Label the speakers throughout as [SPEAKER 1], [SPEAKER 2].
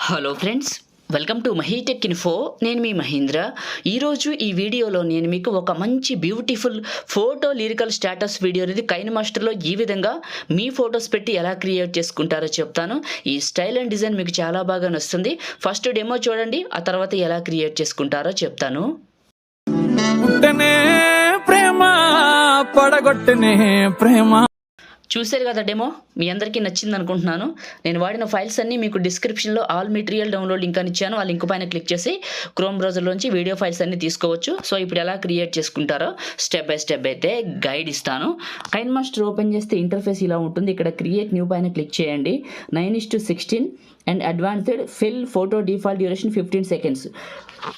[SPEAKER 1] Hello friends, welcome to Mahi tech info. నేను మీ మహేంద్ర. ఈరోజు ఈ వీడియోలో నేను మీకు ఒక మంచి beautiful photo lyrical status video అనేది కైనమాస్టర్లో ఈ విధంగా మీ ఫొటోస్ పెట్టి ఎలా క్రియేట్ చేసుకుంటారో చెప్తాను. ఈ స్టైల్ అండ్ డిజైన్ మీకు చాలా బాగా నచ్చుతుంది. ఫస్ట్ డెమో చూడండి, ఆ తర్వాత ఎలా క్రియేట్ చేసుకుంటారో చెప్తాను. చూశారు కదా డెమో, మీ అందరికీ నచ్చింది అనుకుంటున్నాను. నేను వాడిన ఫైల్స్ అన్నీ మీకు డిస్క్రిప్షన్లో ఆల్ మెటీరియల్ డౌన్లోడ్ లింక్ అని ఇచ్చాను. ఆ లింక్ పైన క్లిక్ చేసి క్రోమ్ బ్రౌజర్లోంచి వీడియో ఫైల్స్ అన్నీ తీసుకోవచ్చు. సో ఇప్పుడు ఎలా క్రియేట్ చేసుకుంటారో స్టెప్ బై స్టెప్ అయితే గైడ్ ఇస్తాను. కైనమాస్టర్ ఓపెన్ చేస్తే ఇంటర్ఫేస్ ఇలా ఉంటుంది. ఇక్కడ క్రియేట్ న్యూ పైన క్లిక్ చేయండి. 9:16 and advanced fill photo default duration 15 seconds.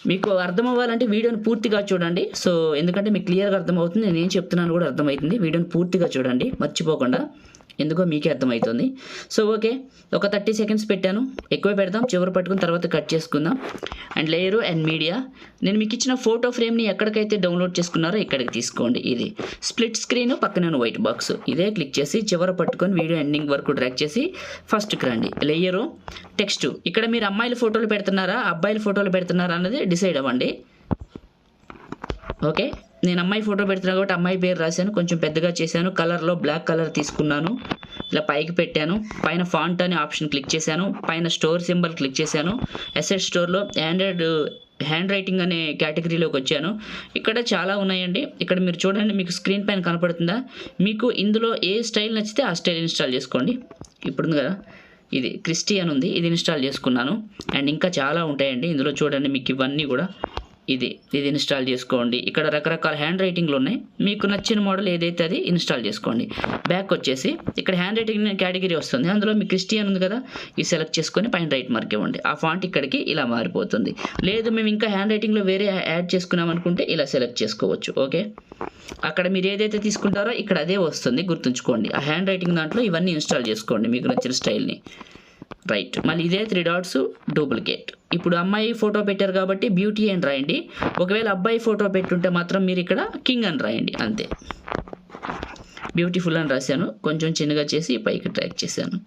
[SPEAKER 1] మీకు అర్థం అవ్వాలంటే వీడియోని పూర్తిగా చూడండి. సో ఎందుకంటే మీకు క్లియర్గా అర్థమవుతుంది, నేను ఏం చెప్తున్నాను కూడా అర్థమవుతుంది. వీడియోని పూర్తిగా చూడండి మర్చిపోకుండా, ఎందుకో మీకే అర్థమవుతుంది. సో ఓకే, ఒక 30 seconds పెట్టాను. ఎక్కువ పెడదాం, చివరి పట్టుకుని తర్వాత కట్ చేసుకుందాం. అండ్ లేయరు అండ్ మీడియా, నేను మీకు ఇచ్చిన ఫోటో ఫ్రేమ్ని ఎక్కడికైతే డౌన్లోడ్ చేసుకున్నారో ఇక్కడికి తీసుకోండి. ఇది స్ప్లిట్ స్క్రీన్, పక్కన వైట్ బాక్స్, ఇదే క్లిక్ చేసి చివరి పట్టుకొని వీడియో ఎండింగ్ వరకు డ్రాగ్ చేసి ఫస్ట్కి రండి. లేయరు టెక్స్ట్, ఇక్కడ మీరు అమ్మాయిల ఫోటోలు పెడుతున్నారా అబ్బాయిల ఫోటోలు పెడుతున్నారా అన్నది డిసైడ్ అవ్వండి. ఓకే, నేను అమ్మాయి ఫోటో పెడుతున్నా కాబట్టి అమ్మాయి పేరు రాశాను, కొంచెం పెద్దగా చేశాను. కలర్లో బ్లాక్ కలర్ తీసుకున్నాను, ఇలా పైకి పెట్టాను. పైన ఫాంట్ అనే ఆప్షన్ క్లిక్ చేశాను. పైన స్టోర్ సింబల్ క్లిక్ చేశాను. అసెట్ స్టోర్లో హ్యాండ్ రైటింగ్ అనే కేటగిరీలోకి వచ్చాను. ఇక్కడ చాలా ఉన్నాయండి. ఇక్కడ మీరు చూడండి, మీకు స్క్రీన్ పైన కనపడుతుందా? మీకు ఇందులో ఏ స్టైల్ నచ్చితే ఆ స్టైల్ ఇన్స్టాల్ చేసుకోండి. ఇప్పుడు ఉంది కదా, ఇది క్రిస్టియన్ ఉంది, ఇది ఇన్స్టాల్ చేసుకున్నాను. అండ్ ఇంకా చాలా ఉంటాయండి ఇందులో. చూడండి, మీకు ఇవన్నీ కూడా ఇది ఇన్స్టాల్ చేసుకోండి. ఇక్కడ రకరకాల హ్యాండ్ రైటింగ్లు ఉన్నాయి, మీకు నచ్చిన మోడల్ ఏదైతే అది ఇన్స్టాల్ చేసుకోండి. బ్యాక్ వచ్చేసి ఇక్కడ హ్యాండ్ రైటింగ్ కేటగిరీ వస్తుంది, అందులో మీ క్రిస్టియన్ ఉంది కదా, ఇది సెలెక్ట్ చేసుకొని పైన రైట్ మార్క్ ఇవ్వండి. ఆ ఫాంట్ ఇక్కడికి ఇలా మారిపోతుంది. లేదు మేము ఇంకా హ్యాండ్ రైటింగ్లో వేరే యాడ్ చేసుకున్నాం అనుకుంటే ఇలా సెలెక్ట్ చేసుకోవచ్చు. ఓకే, అక్కడ మీరు ఏదైతే తీసుకుంటారో ఇక్కడ అదే వస్తుంది, గుర్తుంచుకోండి. ఆ హ్యాండ్ రైటింగ్ దాంట్లో ఇవన్నీ ఇన్స్టాల్ చేసుకోండి మీకు నచ్చిన స్టైల్ని. రైట్, మళ్ళీ ఇదే 3 dots డూప్లికేట్. ఇప్పుడు అమ్మాయి ఫోటో పెట్టారు కాబట్టి బ్యూటీ అని రాయండి. ఒకవేళ అబ్బాయి ఫోటో పెట్టుంటే మాత్రం మీరు ఇక్కడ కింగ్ అని రాయండి, అంతే. బ్యూటిఫుల్ అని రాశాను, కొంచెం చిన్నగా చేసి పైకి ట్రాక్ చేశాను.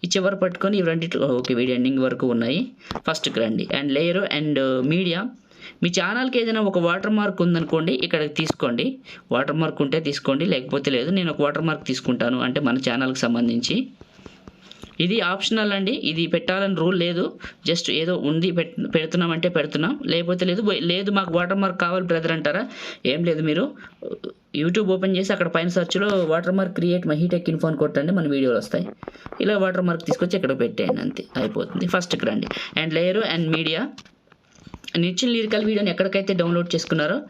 [SPEAKER 1] ఈ చివరి పట్టుకొని ఇవి రెండిట్లో ఓకే వీడియో ఎండింగ్ వరకు ఉన్నాయి. ఫస్ట్కి రండి. అండ్ లేయరు అండ్ మీడియా, మీ ఛానల్కి ఏదైనా ఒక వాటర్ మార్క్ ఉందనుకోండి, ఇక్కడికి తీసుకోండి. వాటర్ మార్క్ ఉంటే తీసుకోండి, లేకపోతే లేదు. నేను ఒక వాటర్ మార్క్ తీసుకుంటాను, అంటే మన ఛానల్కి సంబంధించి. ఇది ఆప్షనల్ అండి, ఇది పెట్టాలని రూల్ లేదు. జస్ట్ ఏదో ఉంది పెడుతున్నామంటే పెడుతున్నాం, లేకపోతే లేదు మాకు వాటర్ మార్క్ కావాలి బ్రదర్ అంటారా, ఏం లేదు. మీరు యూట్యూబ్ ఓపెన్ చేసి అక్కడ పైన సెర్చ్లో వాటర్ మార్క్ క్రియేట్ మహీ టెక్ ఇన్ఫో అని కొట్టండి, మన వీడియోలు వస్తాయి. ఇలా వాటర్ మార్క్ తీసుకొచ్చి ఇక్కడ పెట్టేయండి, అంతే అయిపోతుంది. ఫస్ట్కి రండి. అండ్ లేయరు అండ్ మీడియా, నిచ్చిన లిరికల్ వీడియోని ఎక్కడికైతే డౌన్లోడ్ చేసుకున్నారో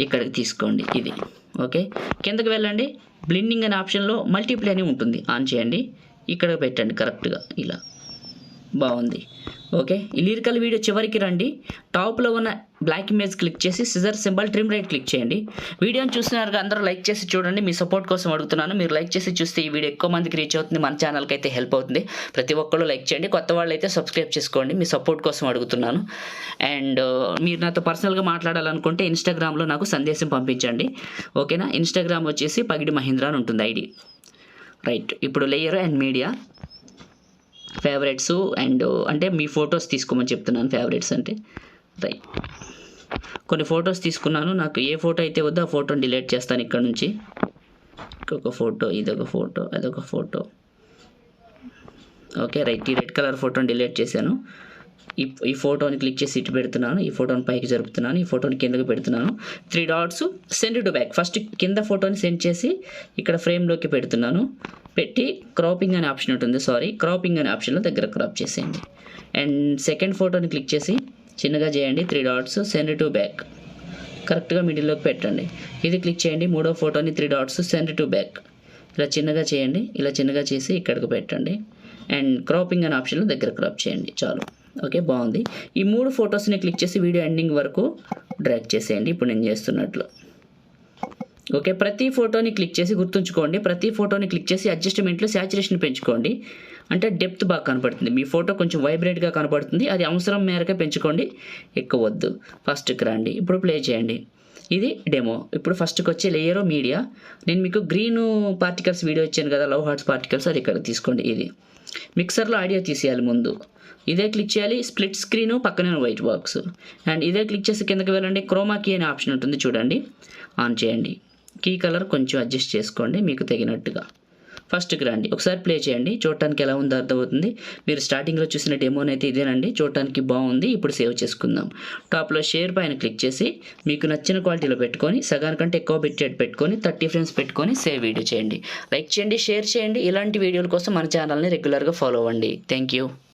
[SPEAKER 1] ఇక్కడికి తీసుకోండి. ఇది ఓకే, కిందకి వెళ్ళండి. బ్లెండింగ్ అనే ఆప్షన్లో మల్టీప్లే అని ఉంటుంది, ఆన్ చేయండి. ఇక్కడ పెట్టండి కరెక్ట్గా, ఇలా బాగుంది. ఓకే, ఈ లిరికల్ వీడియో చివరికి రండి. టాప్లో ఉన్న బ్లాక్ ఇమేజ్ క్లిక్ చేసి scissor symbol trim right click చేయండి. వీడియోని చూస్తున్నారుగా, అందరూ లైక్ చేసి చూడండి. మీ సపోర్ట్ కోసం అడుగుతున్నాను. మీరు లైక్ చేసి చూస్తే ఈ వీడియో ఎక్కువ మందికి రీచ్ అవుతుంది, మన ఛానల్కి అయితే హెల్ప్ అవుతుంది. ప్రతి ఒక్కళ్ళు లైక్ చేయండి, కొత్త వాళ్ళు అయితే సబ్స్క్రైబ్ చేసుకోండి. మీ సపోర్ట్ కోసం అడుగుతున్నాను. అండ్ మీరు నాతో పర్సనల్గా మాట్లాడాలనుకుంటే ఇన్స్టాగ్రామ్లో నాకు సందేశం పంపించండి, ఓకేనా? ఇన్స్టాగ్రామ్ వచ్చేసి పగిడి మహేంద్ర అని ఉంటుంది ఐడి. రైట్, ఇప్పుడు layer and media, favourites and అంటే మీ ఫొటోస్ తీసుకోమని చెప్తున్నాను. ఫేవరెట్స్ అంటే రైట్, కొన్ని ఫొటోస్ తీసుకున్నాను. నాకు ఏ ఫోటో అయితే వద్దో ఆ ఫోటోని డిలీట్ చేస్తాను ఇక్కడ నుంచి. ఇంకొక ఫోటో, ఇదొక ఫోటో, అదొక ఫోటో. ఓకే రైట్, ఈ రెడ్ కలర్ ఫోటోని డిలీట్ చేశాను. ఈ ఫోటోని క్లిక్ చేసి ఇటు పెడుతున్నాను, ఈ ఫోటోని పైకి జరుపుతున్నాను, ఈ ఫోటోని కిందకి పెడుతున్నాను. 3 dots send to back. First కింద ఫోటోని సెండ్ చేసి ఇక్కడ ఫ్రేమ్లోకి పెడుతున్నాను. పెట్టి క్రాపింగ్ అనే ఆప్షన్ ఉంటుంది, క్రాపింగ్ అనే ఆప్షన్లో దగ్గర క్రాప్ చేసేయండి. అండ్ సెకండ్ ఫోటోని క్లిక్ చేసి చిన్నగా చేయండి. 3 dots సెండ్ టు బ్యాక్, కరెక్ట్గా మిడిల్లోకి పెట్టండి. ఇది క్లిక్ చేయండి. మూడో ఫోటోని 3 dots సెండ్ టు బ్యాక్, ఇలా చిన్నగా చేయండి. ఇలా చిన్నగా చేసి ఇక్కడికి పెట్టండి. అండ్ క్రాపింగ్ అనే ఆప్షన్లో దగ్గర క్రాప్ చేయండి, చాలు. ఓకే, బాగుంది. ఈ 3 ఫొటోస్ని క్లిక్ చేసి వీడియో ఎండింగ్ వరకు డ్రాగ్ చేసేయండి, ఇప్పుడు నేను చేస్తున్నట్లు. ఓకే, ప్రతి ఫోటోని క్లిక్ చేసి గుర్తుంచుకోండి, ప్రతి ఫోటోని క్లిక్ చేసి అడ్జస్ట్మెంట్లో శాచురేషన్ పెంచుకోండి, అంటే డెప్త్ బాగా కనపడుతుంది. మీ ఫోటో కొంచెం వైబ్రేట్గా కనపడుతుంది, అది అవసరం మేరకే పెంచుకోండి, ఎక్కువ వద్దు. ఫస్ట్కి రండి, ఇప్పుడు ప్లే చేయండి. ఇది డెమో. ఇప్పుడు ఫస్ట్కి వచ్చే లేయర్ మీడియా, నేను మీకు గ్రీన్ పార్టికల్స్ వీడియో ఇచ్చాను కదా, లవ్ హార్ట్స్ పార్టికల్స్, అది ఇక్కడ తీసుకోండి. ఇది మిక్సర్లో ఆడియో తీసేయాలి ముందు. ఇదే క్లిక్ చేయాలి, స్ప్లిట్ స్క్రీను పక్కనే వైట్ బాక్స్. అండ్ ఇదే క్లిక్ చేసి కిందకి వెళ్ళండి, క్రోమా కీ అనే ఆప్షన్ ఉంటుంది చూడండి, ఆన్ చేయండి. కీ కలర్ కొంచెం అడ్జస్ట్ చేసుకోండి మీకు తగినట్టుగా. ఫస్ట్కి రండి, ఒకసారి ప్లే చేయండి, చూడటానికి ఎలా ఉందో అర్థమవుతుంది. మీరు స్టార్టింగ్లో చూసిన డెమోనైతే ఇదేనండి, చూడటానికి బాగుంది. ఇప్పుడు సేవ్ చేసుకుందాం. టాప్లో షేర్ పైన క్లిక్ చేసి మీకు నచ్చిన క్వాలిటీలో పెట్టుకొని సగానికంటే ఎక్కువ పెట్టుకొని 30 ఫ్రేమ్స్ పెట్టుకొని సేవ్ వీడియో చేయండి. లైక్ చేయండి, షేర్ చేయండి. ఇలాంటి వీడియోల కోసం మన ఛానల్ని రెగ్యులర్గా ఫాలో అవ్వండి. Thank you.